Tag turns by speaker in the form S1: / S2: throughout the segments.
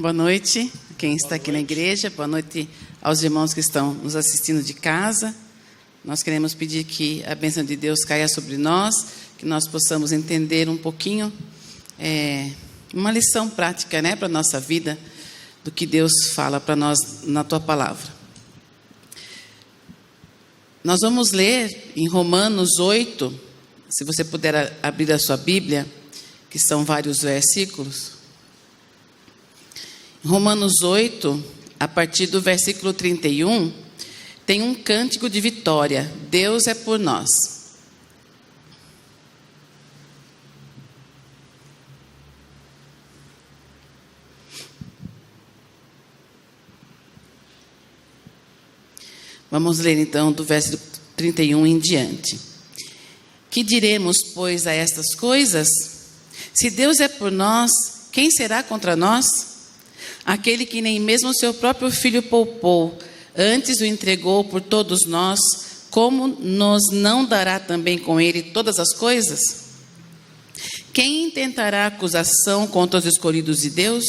S1: Boa noite a quem está aqui na igreja, boa noite aos irmãos que estão nos assistindo de casa. Nós queremos pedir que a bênção de Deus caia sobre nós, que nós possamos entender um pouquinho, uma lição prática, para a nossa vida, do que Deus fala para nós na Tua Palavra. Nós vamos ler em Romanos 8, se você puder abrir a sua Bíblia, que são vários versículos. Em Romanos 8, a partir do versículo 31, tem um cântico de vitória. Deus é por nós. Vamos ler então do versículo 31 em diante. Que diremos, pois, a estas coisas? Se Deus é por nós, quem será contra nós? Aquele que nem mesmo seu próprio filho poupou, antes o entregou por todos nós, como nos não dará também com ele todas as coisas? Quem intentará acusação contra os escolhidos de Deus?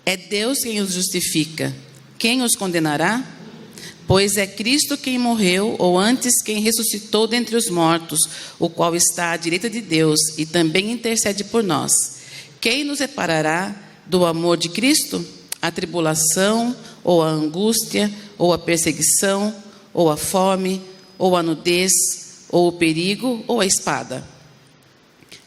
S1: É Deus quem os justifica. Quem os condenará? Pois é Cristo quem morreu, ou antes quem ressuscitou dentre os mortos, o qual está à direita de Deus e também intercede por nós. Quem nos separará do amor de Cristo? A tribulação, ou a angústia, ou a perseguição, ou a fome, ou a nudez, ou o perigo, ou a espada.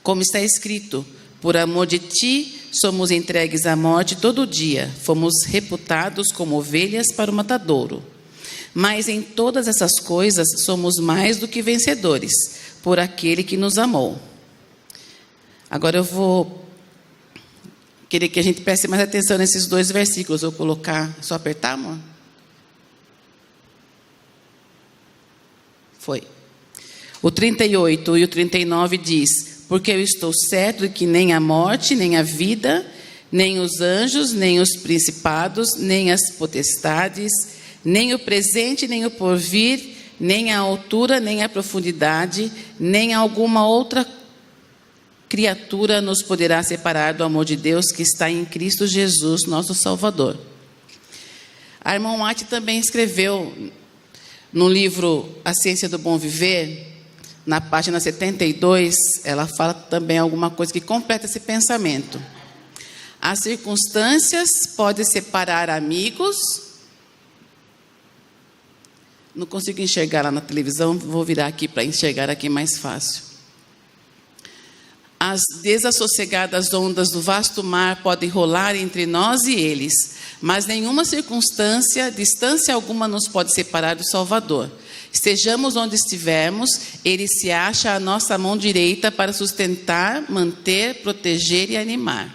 S1: Como está escrito, por amor de ti somos entregues à morte todo dia, fomos reputados como ovelhas para o matadouro. Mas em todas essas coisas somos mais do que vencedores, por aquele que nos amou. Agora eu vou querer que a gente preste mais atenção nesses dois versículos. Vou colocar, só apertar, amor? Foi. O 38 e o 39 diz: porque eu estou certo de que nem a morte, nem a vida, nem os anjos, nem os principados, nem as potestades, nem o presente, nem o porvir, nem a altura, nem a profundidade, nem alguma outra criatura nos poderá separar do amor de Deus que está em Cristo Jesus, nosso Salvador. A irmã White também escreveu no livro A Ciência do Bom Viver, na página 72, ela fala também alguma coisa que completa esse pensamento. As circunstâncias podem separar amigos. Não consigo enxergar lá na televisão, vou virar aqui para enxergar aqui mais fácil. As desassossegadas ondas do vasto mar podem rolar entre nós e eles, mas nenhuma circunstância, distância alguma nos pode separar do Salvador. Estejamos onde estivermos, Ele se acha à nossa mão direita para sustentar, manter, proteger e animar.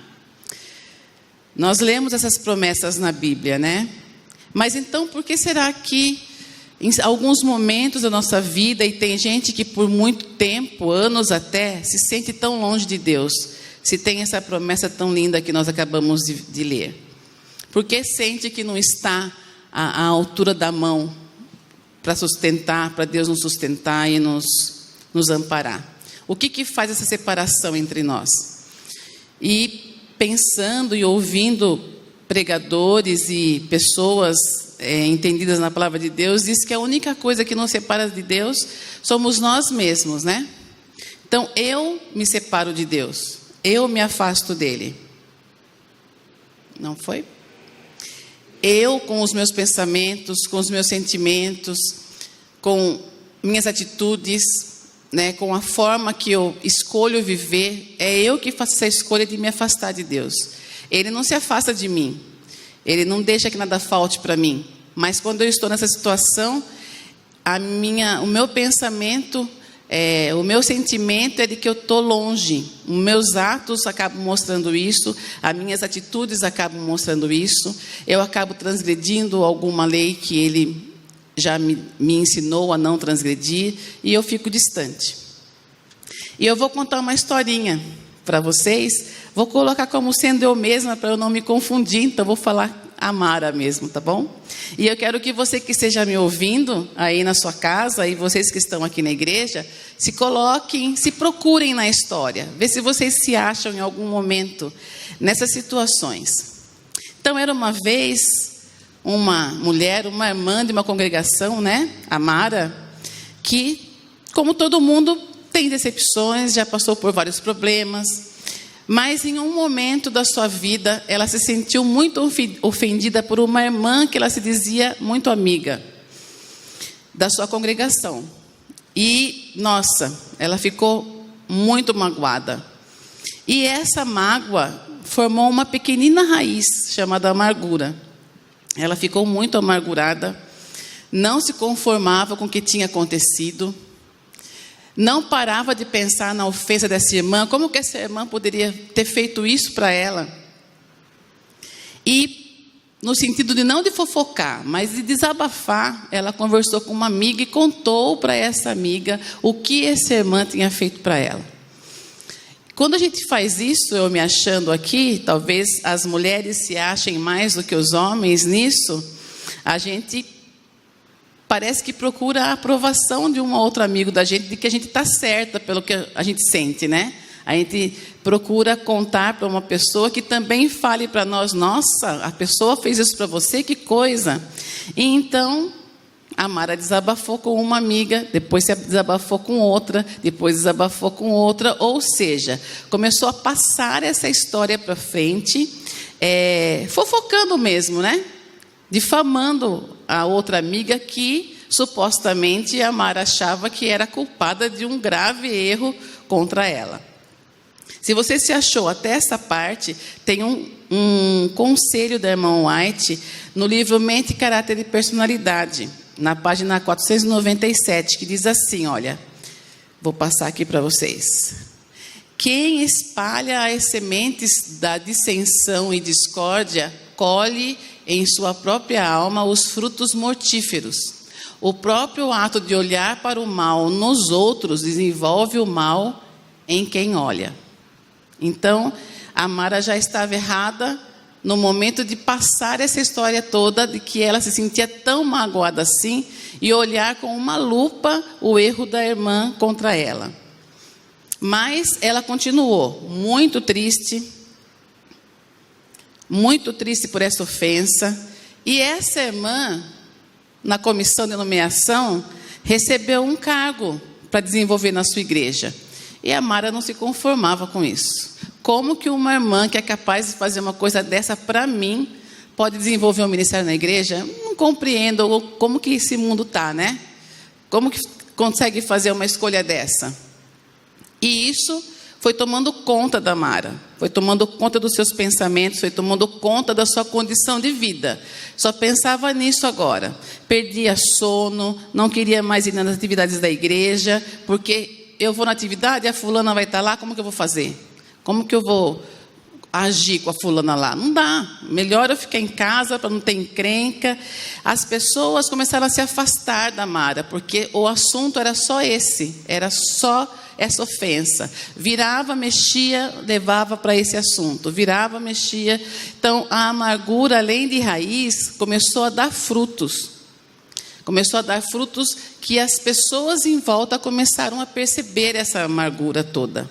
S1: Nós lemos essas promessas na Bíblia, Mas então, por que será que em alguns momentos da nossa vida, e tem gente que por muito tempo, anos até, se sente tão longe de Deus, se tem essa promessa tão linda que nós acabamos de ler? Porque sente que não está à altura da mão para sustentar, para Deus nos sustentar e nos amparar. O que faz essa separação entre nós? E pensando e ouvindo pregadores e pessoas entendidas na palavra de Deus, diz que a única coisa que nos separa de Deus somos nós mesmos, Então, eu me separo de Deus, eu me afasto dele. Não foi? Eu, com os meus pensamentos, com os meus sentimentos, com minhas atitudes, com a forma que eu escolho viver, é eu que faço essa escolha de me afastar de Deus. Ele não se afasta de mim. Ele não deixa que nada falte para mim. Mas quando eu estou nessa situação, o meu pensamento, o meu sentimento é de que eu estou longe. Os meus atos acabam mostrando isso, as minhas atitudes acabam mostrando isso. Eu acabo transgredindo alguma lei que Ele já me ensinou a não transgredir, e eu fico distante. E eu vou contar uma historinha para vocês. Vou colocar como sendo eu mesma, para eu não me confundir, então vou falar a Mara mesmo, tá bom? E eu quero que você que esteja me ouvindo aí na sua casa, e vocês que estão aqui na igreja, se coloquem, se procurem na história, vê se vocês se acham em algum momento nessas situações. Então, era uma vez uma mulher, uma irmã de uma congregação, né, a Mara, que, como todo mundo, tem decepções, já passou por vários problemas, mas em um momento da sua vida, ela se sentiu muito ofendida por uma irmã que ela se dizia muito amiga da sua congregação. E, nossa, ela ficou muito magoada. E essa mágoa formou uma pequenina raiz chamada amargura. Ela ficou muito amargurada, não se conformava com o que tinha acontecido, não parava de pensar na ofensa dessa irmã, como que essa irmã poderia ter feito isso para ela? E, no sentido de não de fofocar, mas de desabafar, ela conversou com uma amiga e contou para essa amiga o que essa irmã tinha feito para ela. Quando a gente faz isso, eu me achando aqui, talvez as mulheres se achem mais do que os homens nisso, a gente parece que procura a aprovação de um outro amigo da gente, de que a gente está certa pelo que a gente sente, né? A gente procura contar para uma pessoa que também fale para nós, nossa, a pessoa fez isso para você, que coisa. E então, a Mara desabafou com uma amiga, depois se desabafou com outra, depois desabafou com outra, ou seja, começou a passar essa história para frente, fofocando mesmo, né? Difamando a outra amiga que, supostamente, a Mara achava que era culpada de um grave erro contra ela. Se você se achou até essa parte, tem um conselho da irmã White no livro Mente, Caráter e Personalidade, na página 497, que diz assim, olha, vou passar aqui para vocês. Quem espalha as sementes da dissensão e discórdia, colhe em sua própria alma os frutos mortíferos. O próprio ato de olhar para o mal nos outros desenvolve o mal em quem olha. Então, a Mara já estava errada no momento de passar essa história toda, de que ela se sentia tão magoada assim, e olhar com uma lupa o erro da irmã contra ela. Mas ela continuou muito triste por essa ofensa, e essa irmã, na comissão de nomeação, recebeu um cargo para desenvolver na sua igreja. E a Mara não se conformava com isso. Como que uma irmã que é capaz de fazer uma coisa dessa para mim pode desenvolver um ministério na igreja? Não compreendo como que esse mundo está, né? Como que consegue fazer uma escolha dessa? E isso foi tomando conta da Mara, foi tomando conta dos seus pensamentos, foi tomando conta da sua condição de vida. Só pensava nisso agora. Perdia sono, não queria mais ir nas atividades da igreja, porque eu vou na atividade e a fulana vai estar lá, como que eu vou fazer? Como que eu vou agir com a fulana lá? Não dá. Melhor eu ficar em casa para não ter encrenca. As pessoas começaram a se afastar da Mara, porque o assunto era só esse, era só essa ofensa. Virava, mexia, levava para esse assunto. Virava, mexia. Então, a amargura, além de raiz, começou a dar frutos. Começou a dar frutos que as pessoas em volta começaram a perceber essa amargura toda.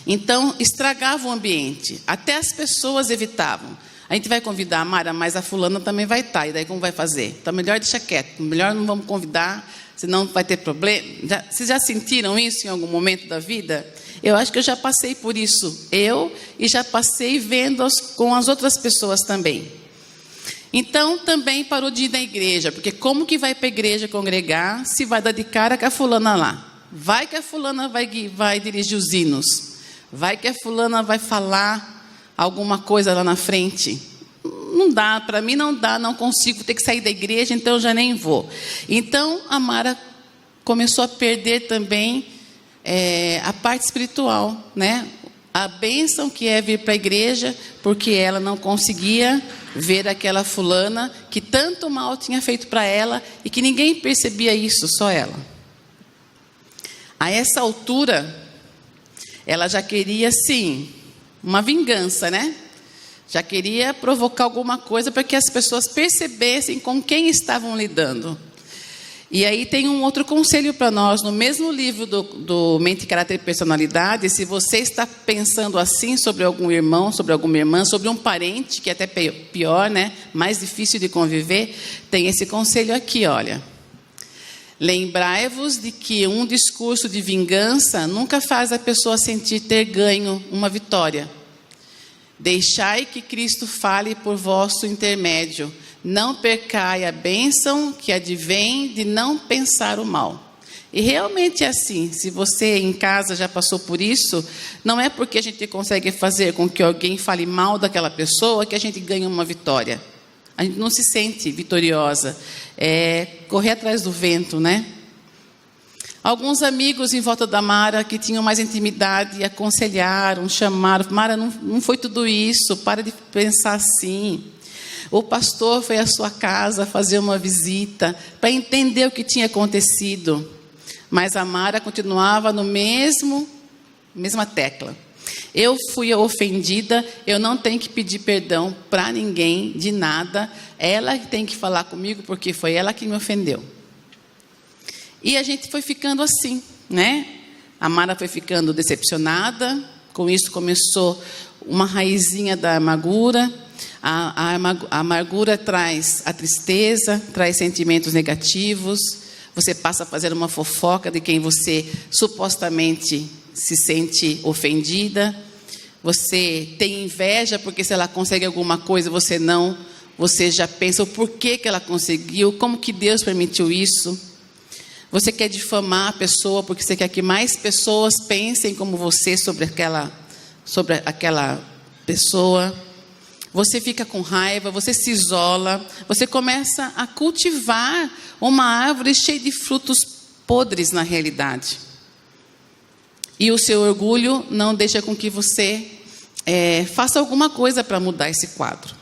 S1: Então, estragava o ambiente. Até as pessoas evitavam. A gente vai convidar a Mara, mas a fulana também vai estar. E daí como vai fazer? Então, melhor deixar quieto. Melhor não vamos convidar, senão vai ter problema. Vocês já sentiram isso em algum momento da vida? Eu acho que eu já passei por isso. E já passei vendo com as outras pessoas também. Então, também parou de ir na igreja. Porque como que vai para a igreja congregar se vai dar de cara com a fulana lá? Vai que a fulana vai dirigir os hinos. Vai que a fulana vai falar alguma coisa lá na frente. Não dá, para mim não dá, não consigo, ter que sair da igreja, então eu já nem vou. Então, a Mara começou a perder também a parte espiritual, né? A bênção que é vir para a igreja, porque ela não conseguia ver aquela fulana que tanto mal tinha feito para ela e que ninguém percebia isso, só ela. A essa altura, ela já queria, sim, uma vingança, né? Já queria provocar alguma coisa para que as pessoas percebessem com quem estavam lidando. E aí tem um outro conselho para nós, no mesmo livro do Mente, Caráter e Personalidade. Se você está pensando assim sobre algum irmão, sobre alguma irmã, sobre um parente, que é até pior, né? Mais difícil de conviver, tem esse conselho aqui, olha. Lembrai-vos de que um discurso de vingança nunca faz a pessoa sentir ter ganho uma vitória. Deixai que Cristo fale por vosso intermédio. Não percai a bênção que advém de não pensar o mal. E realmente é assim. Se você em casa já passou por isso, não é porque a gente consegue fazer com que alguém fale mal daquela pessoa que a gente ganha uma vitória. A gente não se sente vitoriosa. É correr atrás do vento, né? Alguns amigos em volta da Mara que tinham mais intimidade aconselharam, chamaram. Mara, não foi tudo isso, para de pensar assim. O pastor foi à sua casa fazer uma visita para entender o que tinha acontecido. Mas a Mara continuava no mesma tecla. Eu fui ofendida, eu não tenho que pedir perdão para ninguém, de nada. Ela tem que falar comigo porque foi ela que me ofendeu. E a gente foi ficando assim, né? A Mara foi ficando decepcionada. Com isso começou uma raizinha da amargura. A amargura traz a tristeza, traz sentimentos negativos. Você passa a fazer uma fofoca de quem você supostamente se sente ofendida. Você tem inveja porque se ela consegue alguma coisa, você não. Você já pensa o porquê que ela conseguiu, como que Deus permitiu isso. Você quer difamar a pessoa porque você quer que mais pessoas pensem como você sobre aquela pessoa. Você fica com raiva, você se isola, você começa a cultivar uma árvore cheia de frutos podres na realidade. E o seu orgulho não deixa com que você faça alguma coisa para mudar esse quadro.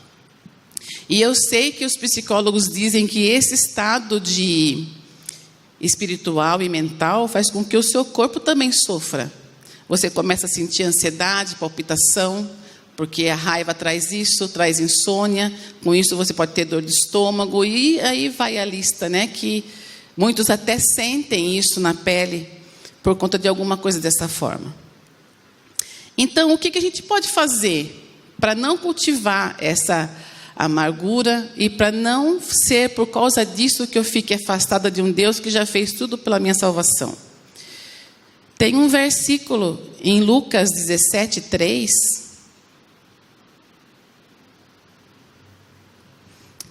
S1: E eu sei que os psicólogos dizem que esse estado de espiritual e mental faz com que o seu corpo também sofra. Você começa a sentir ansiedade, palpitação, porque a raiva traz isso, traz insônia. Com isso você pode ter dor de estômago. E aí vai a lista, né? Que muitos até sentem isso na pele por conta de alguma coisa dessa forma. Então, o que a gente pode fazer para não cultivar essa amargura e para não ser por causa disso que eu fique afastada de um Deus que já fez tudo pela minha salvação? Tem um versículo em Lucas 17:3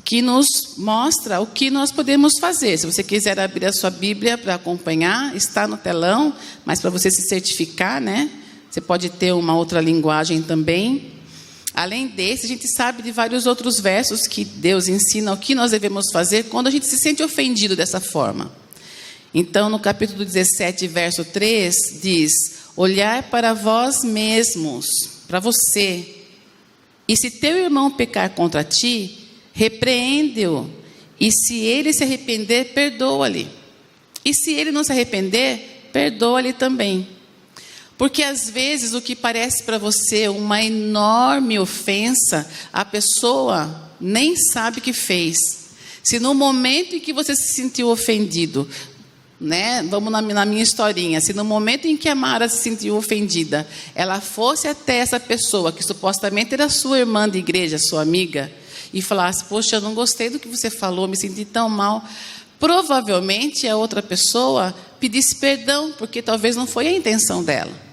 S1: que nos mostra o que nós podemos fazer. Se você quiser abrir a sua Bíblia para acompanhar, está no telão, mas para você se certificar, né? Você pode ter uma outra linguagem também. Além desse, a gente sabe de vários outros versos que Deus ensina o que nós devemos fazer quando a gente se sente ofendido dessa forma. Então, no capítulo 17, verso 3, diz: olhar para vós mesmos, para você, e se teu irmão pecar contra ti, repreende-o, e se ele se arrepender, perdoa-lhe. E se ele não se arrepender, perdoa-lhe também. Porque às vezes o que parece para você uma enorme ofensa, a pessoa nem sabe que fez. Se no momento em que você se sentiu ofendido, né? Vamos na minha historinha. Se no momento em que a Mara se sentiu ofendida, ela fosse até essa pessoa que supostamente era sua irmã de igreja, sua amiga, e falasse: poxa, eu não gostei do que você falou, me senti tão mal. Provavelmente a outra pessoa pedisse perdão, porque talvez não foi a intenção dela.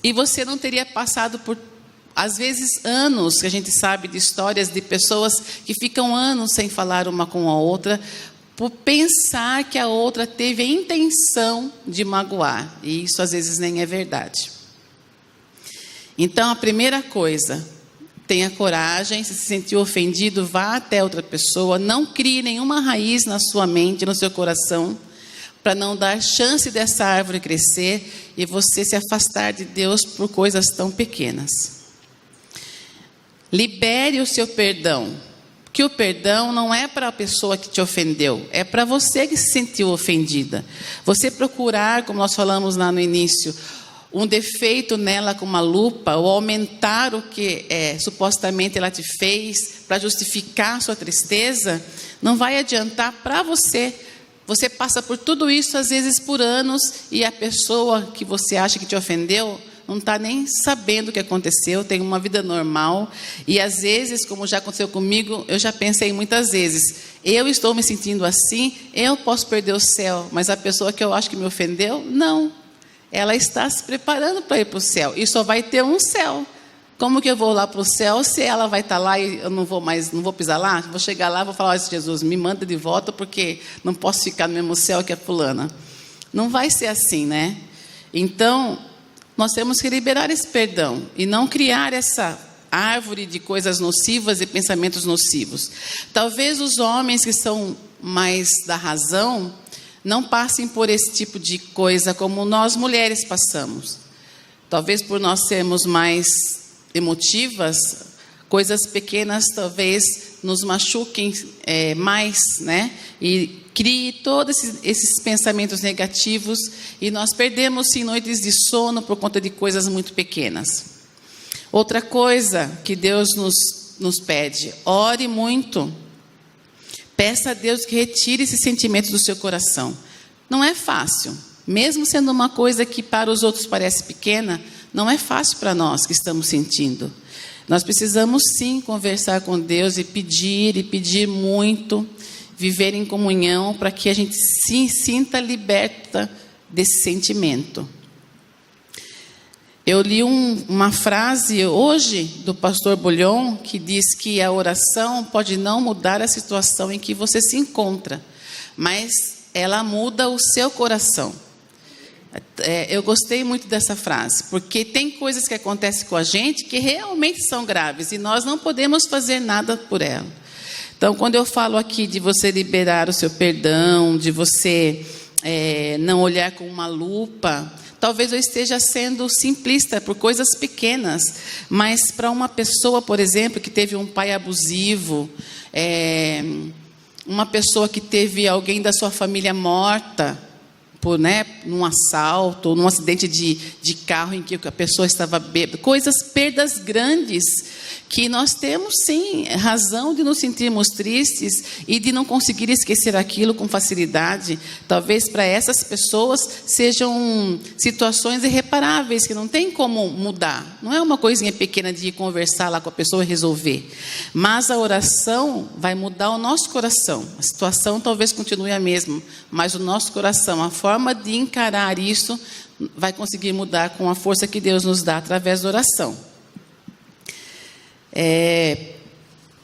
S1: E você não teria passado por, às vezes, anos, que a gente sabe de histórias de pessoas que ficam anos sem falar uma com a outra, por pensar que a outra teve a intenção de magoar. E isso às vezes nem é verdade. Então, a primeira coisa: tenha coragem. Se sentiu ofendido, vá até outra pessoa. Não crie nenhuma raiz na sua mente, no seu coração, para não dar chance dessa árvore crescer e você se afastar de Deus por coisas tão pequenas. Libere o seu perdão. Que o perdão não é para a pessoa que te ofendeu, é para você que se sentiu ofendida. Você procurar, como nós falamos lá no início, um defeito nela com uma lupa, ou aumentar o que supostamente ela te fez para justificar sua tristeza, não vai adiantar para você, Você passa por tudo isso, às vezes por anos, e a pessoa que você acha que te ofendeu não está nem sabendo o que aconteceu, tem uma vida normal. E às vezes, como já aconteceu comigo, eu já pensei muitas vezes, eu estou me sentindo assim, eu posso perder o céu, mas a pessoa que eu acho que me ofendeu, não. Ela está se preparando para ir para o céu, e só vai ter um céu. Como que eu vou lá para o céu se ela vai estar lá e eu não vou pisar lá? Vou chegar lá e vou falar, olha, Jesus, me manda de volta porque não posso ficar no mesmo céu que a fulana. Não vai ser assim, né? Então, nós temos que liberar esse perdão e não criar essa árvore de coisas nocivas e pensamentos nocivos. Talvez os homens que são mais da razão não passem por esse tipo de coisa como nós mulheres passamos. Talvez por nós sermos mais emotivas, coisas pequenas talvez nos machuquem mais, né? E crie todos esses pensamentos negativos e nós perdemos sim noites de sono por conta de coisas muito pequenas. Outra coisa que Deus nos pede, ore muito. Peça a Deus que retire esses sentimentos do seu coração. Não é fácil, mesmo sendo uma coisa que para os outros parece pequena, não é fácil para nós que estamos sentindo. Nós precisamos sim conversar com Deus e pedir muito, viver em comunhão para que a gente se sinta liberta desse sentimento. Eu li uma frase hoje do pastor Bulhon que diz que a oração pode não mudar a situação em que você se encontra, mas ela muda o seu coração. Eu gostei muito dessa frase, porque tem coisas que acontecem com a gente que realmente são graves e nós não podemos fazer nada por ela. Então, quando eu falo aqui de você liberar o seu perdão, de você não olhar com uma lupa, talvez eu esteja sendo simplista por coisas pequenas, mas para uma pessoa, por exemplo, que teve um pai abusivo, uma pessoa que teve alguém da sua família morta, num assalto, ou num acidente de carro em que a pessoa estava bêbada, perdas grandes, que nós temos sim razão de nos sentirmos tristes e de não conseguir esquecer aquilo com facilidade. Talvez para essas pessoas sejam situações irreparáveis, que não tem como mudar. Não é uma coisinha pequena de ir conversar lá com a pessoa e resolver. Mas a oração vai mudar o nosso coração. A situação talvez continue a mesma, mas o nosso coração, a forma de encarar isso, vai conseguir mudar com a força que Deus nos dá através da oração.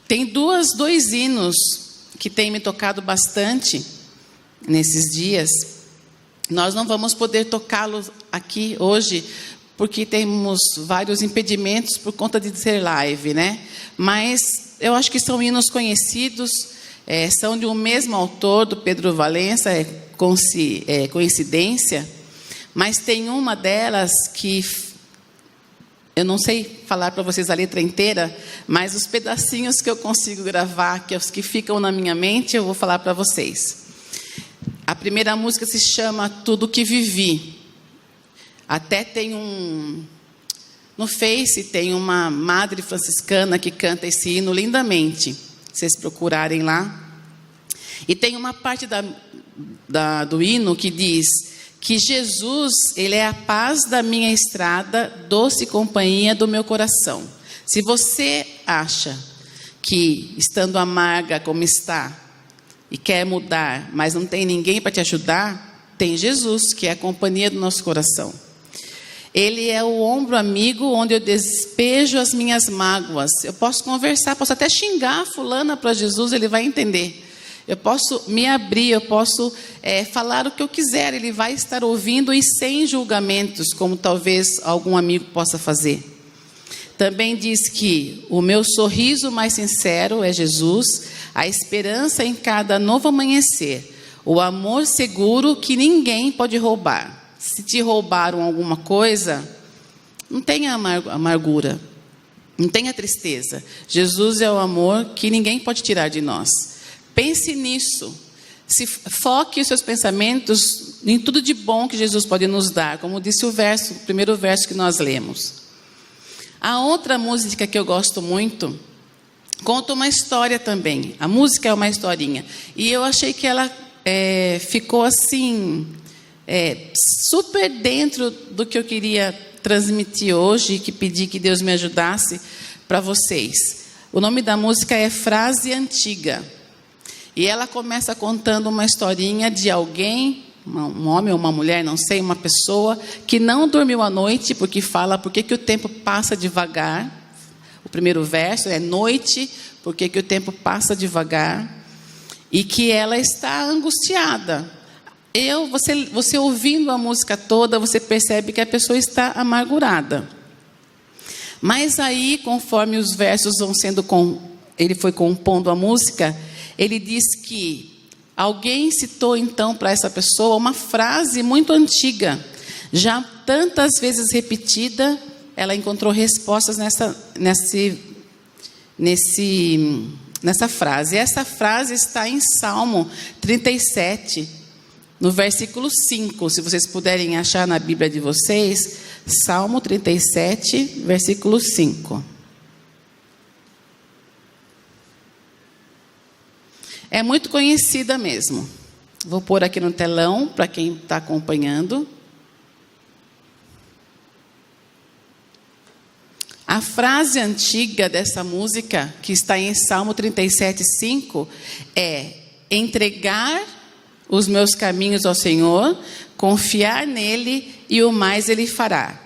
S1: Tem dois hinos que têm me tocado bastante nesses dias. Nós não vamos poder tocá-los aqui hoje, porque temos vários impedimentos por conta de ser live, né? Mas eu acho que são hinos conhecidos, são de um mesmo autor, do Pedro Valença, coincidência, mas tem uma delas que eu não sei falar para vocês a letra inteira, mas os pedacinhos que eu consigo gravar, que é os que ficam na minha mente, eu vou falar para vocês. A primeira música se chama Tudo Que Vivi. Até tem no Face, tem uma madre franciscana que canta esse hino lindamente. Se vocês procurarem lá. E tem uma parte do hino que diz que Jesus, Ele é a paz da minha estrada, doce companhia do meu coração. Se você acha que, estando amarga como está, e quer mudar, mas não tem ninguém para te ajudar, tem Jesus, que é a companhia do nosso coração. Ele é o ombro amigo onde eu despejo as minhas mágoas. Eu posso conversar, posso até xingar a fulana para Jesus, Ele vai entender. Eu posso me abrir, eu posso falar o que eu quiser, Ele vai estar ouvindo e sem julgamentos, como talvez algum amigo possa fazer. Também diz que o meu sorriso mais sincero é Jesus, a esperança em cada novo amanhecer, o amor seguro que ninguém pode roubar. Se te roubaram alguma coisa, não tenha amargura, não tenha tristeza. Jesus é o amor que ninguém pode tirar de nós. Pense nisso. Foque os seus pensamentos em tudo de bom que Jesus pode nos dar, como disse o primeiro verso que nós lemos. A outra música que eu gosto muito conta uma história também. A música é uma historinha. E eu achei que ela ficou assim, super dentro do que eu queria transmitir hoje, e que pedi que Deus me ajudasse para vocês. O nome da música é Frase Antiga. E ela começa contando uma historinha de alguém, um homem ou uma mulher, não sei, uma pessoa, que não dormiu à noite, porque fala por que o tempo passa devagar. O primeiro verso é noite, por que o tempo passa devagar. E que ela está angustiada. Você ouvindo a música toda, você percebe que a pessoa está amargurada. Mas aí, conforme os versos vão sendo, ele foi compondo a música, ele diz que alguém citou então para essa pessoa uma frase muito antiga, já tantas vezes repetida, ela encontrou respostas nessa frase. Essa frase está em Salmo 37, no versículo 5. Se vocês puderem achar na Bíblia de vocês, Salmo 37, versículo 5. É muito conhecida mesmo. Vou pôr aqui no telão para quem está acompanhando. A frase antiga dessa música, que está em Salmo 37, 5, é: entregar os meus caminhos ao Senhor, confiar nele e o mais ele fará.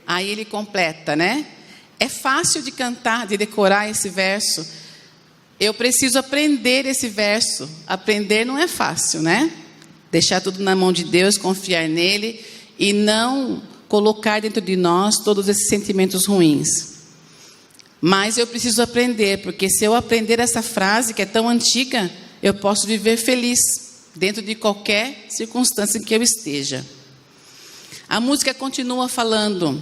S1: Aí ele completa, né? É fácil de cantar, de decorar esse verso. Eu preciso aprender esse verso. Aprender não é fácil, né? Deixar tudo na mão de Deus, confiar nele e não colocar dentro de nós todos esses sentimentos ruins. Mas eu preciso aprender, porque se eu aprender essa frase que é tão antiga, eu posso viver feliz dentro de qualquer circunstância em que eu esteja. A música continua falando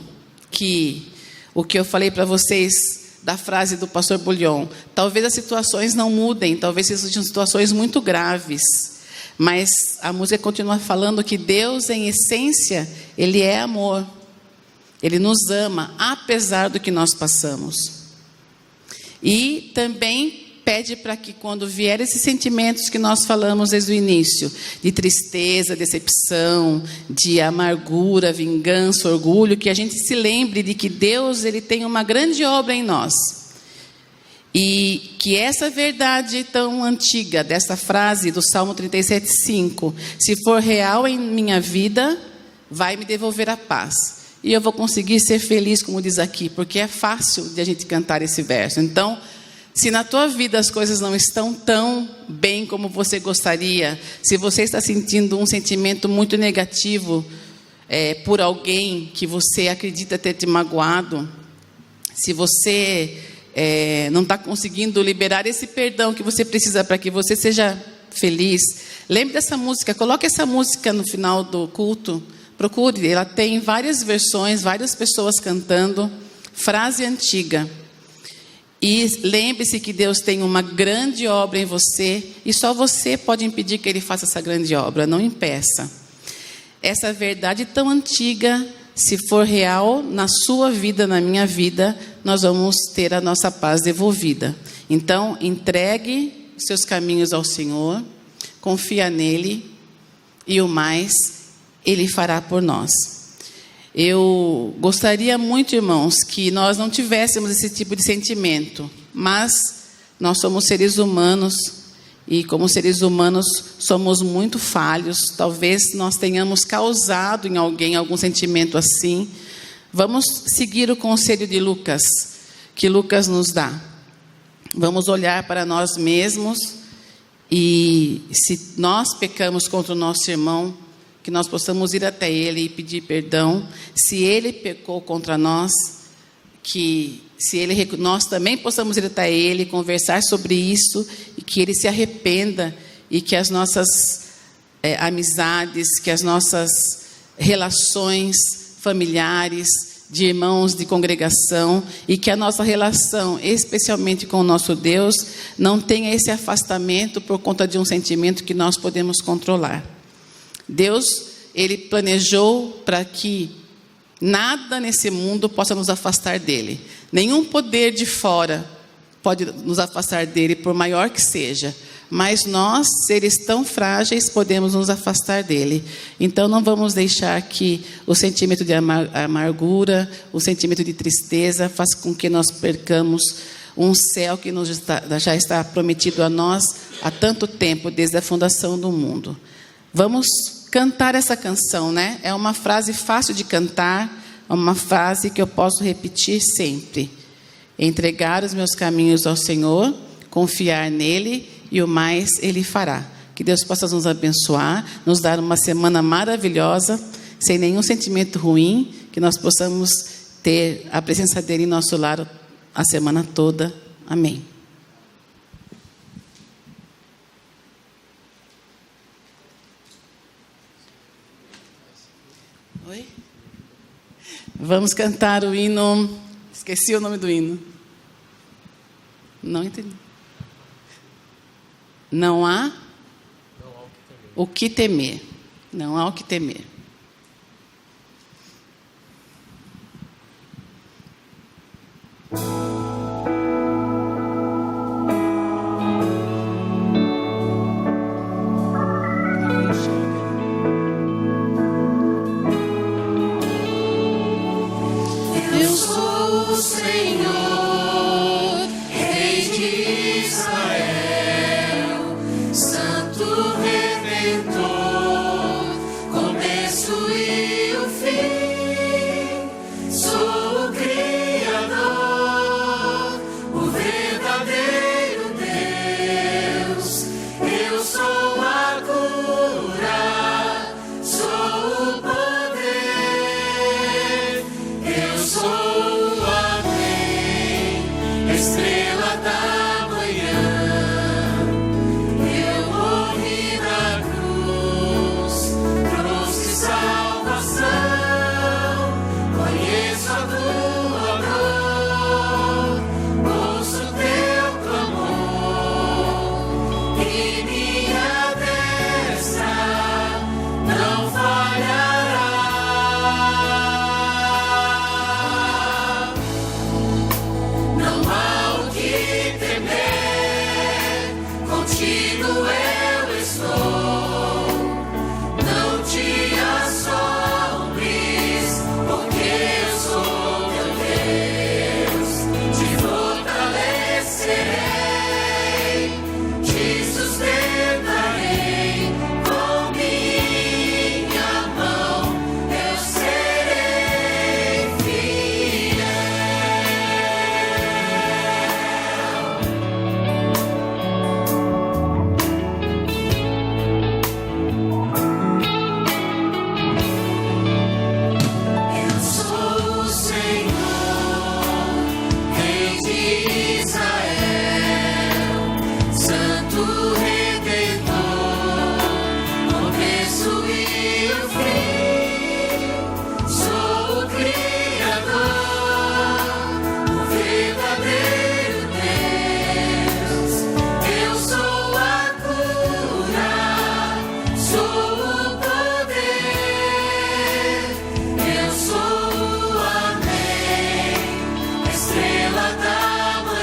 S1: que o que eu falei para vocês da frase do pastor Bullion, talvez as situações não mudem, talvez sejam situações muito graves, mas a música continua falando que Deus, em essência, Ele é amor. Ele nos ama, apesar do que nós passamos. E também pede para que quando vier esses sentimentos que nós falamos desde o início, de tristeza, decepção, de amargura, vingança, orgulho, que a gente se lembre de que Deus, Ele tem uma grande obra em nós. E que essa verdade tão antiga, dessa frase do Salmo 37, 5, se for real em minha vida, vai me devolver a paz. E eu vou conseguir ser feliz, como diz aqui, porque é fácil de a gente cantar esse verso. Então, se na tua vida as coisas não estão tão bem como você gostaria, se você está sentindo um sentimento muito negativo por alguém que você acredita ter te magoado, se você não está conseguindo liberar esse perdão que você precisa para que você seja feliz, lembre dessa música, coloque essa música no final do culto, procure, ela tem várias versões, várias pessoas cantando, frase antiga. E lembre-se que Deus tem uma grande obra em você, e só você pode impedir que Ele faça essa grande obra, não impeça. Essa verdade tão antiga, se for real na sua vida, na minha vida, nós vamos ter a nossa paz devolvida. Então, entregue seus caminhos ao Senhor, confia nele, e o mais Ele fará por nós. Eu gostaria muito, irmãos, que nós não tivéssemos esse tipo de sentimento, mas nós somos seres humanos e, como seres humanos, somos muito falhos. Talvez nós tenhamos causado em alguém algum sentimento assim. Vamos seguir o conselho de Lucas, que Lucas nos dá. Vamos olhar para nós mesmos e, se nós pecamos contra o nosso irmão, que nós possamos ir até Ele e pedir perdão. Se Ele pecou contra nós, nós também possamos ir até Ele, conversar sobre isso, e que Ele se arrependa, e que as nossas amizades, que as nossas relações familiares, de irmãos de congregação, e que a nossa relação, especialmente com o nosso Deus, não tenha esse afastamento por conta de um sentimento que nós podemos controlar. Deus, Ele planejou para que nada nesse mundo possa nos afastar dEle. Nenhum poder de fora pode nos afastar dEle, por maior que seja. mas nós, seres tão frágeis, podemos nos afastar dele. Então, não vamos deixar que o sentimento de amargura, o sentimento de tristeza, faça com que nós percamos um céu que já está prometido a nós há tanto tempo, desde a fundação do mundo. Vamos cantar essa canção, né? É uma frase fácil de cantar, é uma frase que eu posso repetir sempre. Entregar os meus caminhos ao Senhor, confiar nele e o mais ele fará. Que Deus possa nos abençoar, nos dar uma semana maravilhosa, sem nenhum sentimento ruim, que nós possamos ter a presença dele em nosso lar a semana toda. Amém. Oi? Vamos cantar o hino. Esqueci o nome do hino. Não entendi. Não há o que temer. Não há o que temer.
S2: Eu sou o Senhor, Rei de Israel, Santo Redentor, começo e o fim. Sou o Criador, o verdadeiro Deus. Eu sou a cura, sou o poder. Eu sou o Amém, estrela da manhã. Eu morri na cruz, cruz de salvação. Conheço a tua dor, ouço teu clamor, e minha destra não falhará. Não há o que temer, contigo eu estou. Não te assombres, porque eu sou teu Deus. Te fortalecerei, te sustentarei com minha mão. Eu serei fiel. Eu sou o Senhor, Rei de Israel, Santo Redentor, começo e o fim. Sou o Criador, o verdadeiro Deus. Eu sou a cura, sou o poder. Eu sou o Amém, estrela da manhã.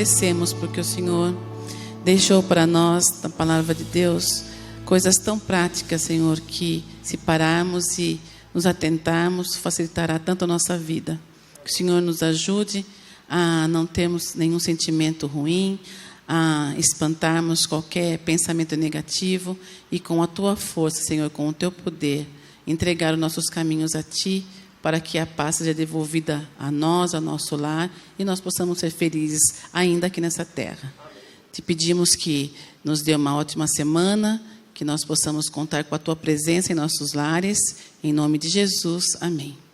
S1: agradecemos porque o Senhor deixou para nós, na palavra de Deus, coisas tão práticas, Senhor, que se pararmos e nos atentarmos, facilitará tanto a nossa vida. Que o Senhor nos ajude a não termos nenhum sentimento ruim, a espantarmos qualquer pensamento negativo e com a Tua força, Senhor, com o Teu poder, entregar os nossos caminhos a Ti, para que a paz seja devolvida a nós, ao nosso lar, e nós possamos ser felizes ainda aqui nessa terra. Te pedimos que nos dê uma ótima semana, que nós possamos contar com a Tua presença em nossos lares. Em nome de Jesus, amém.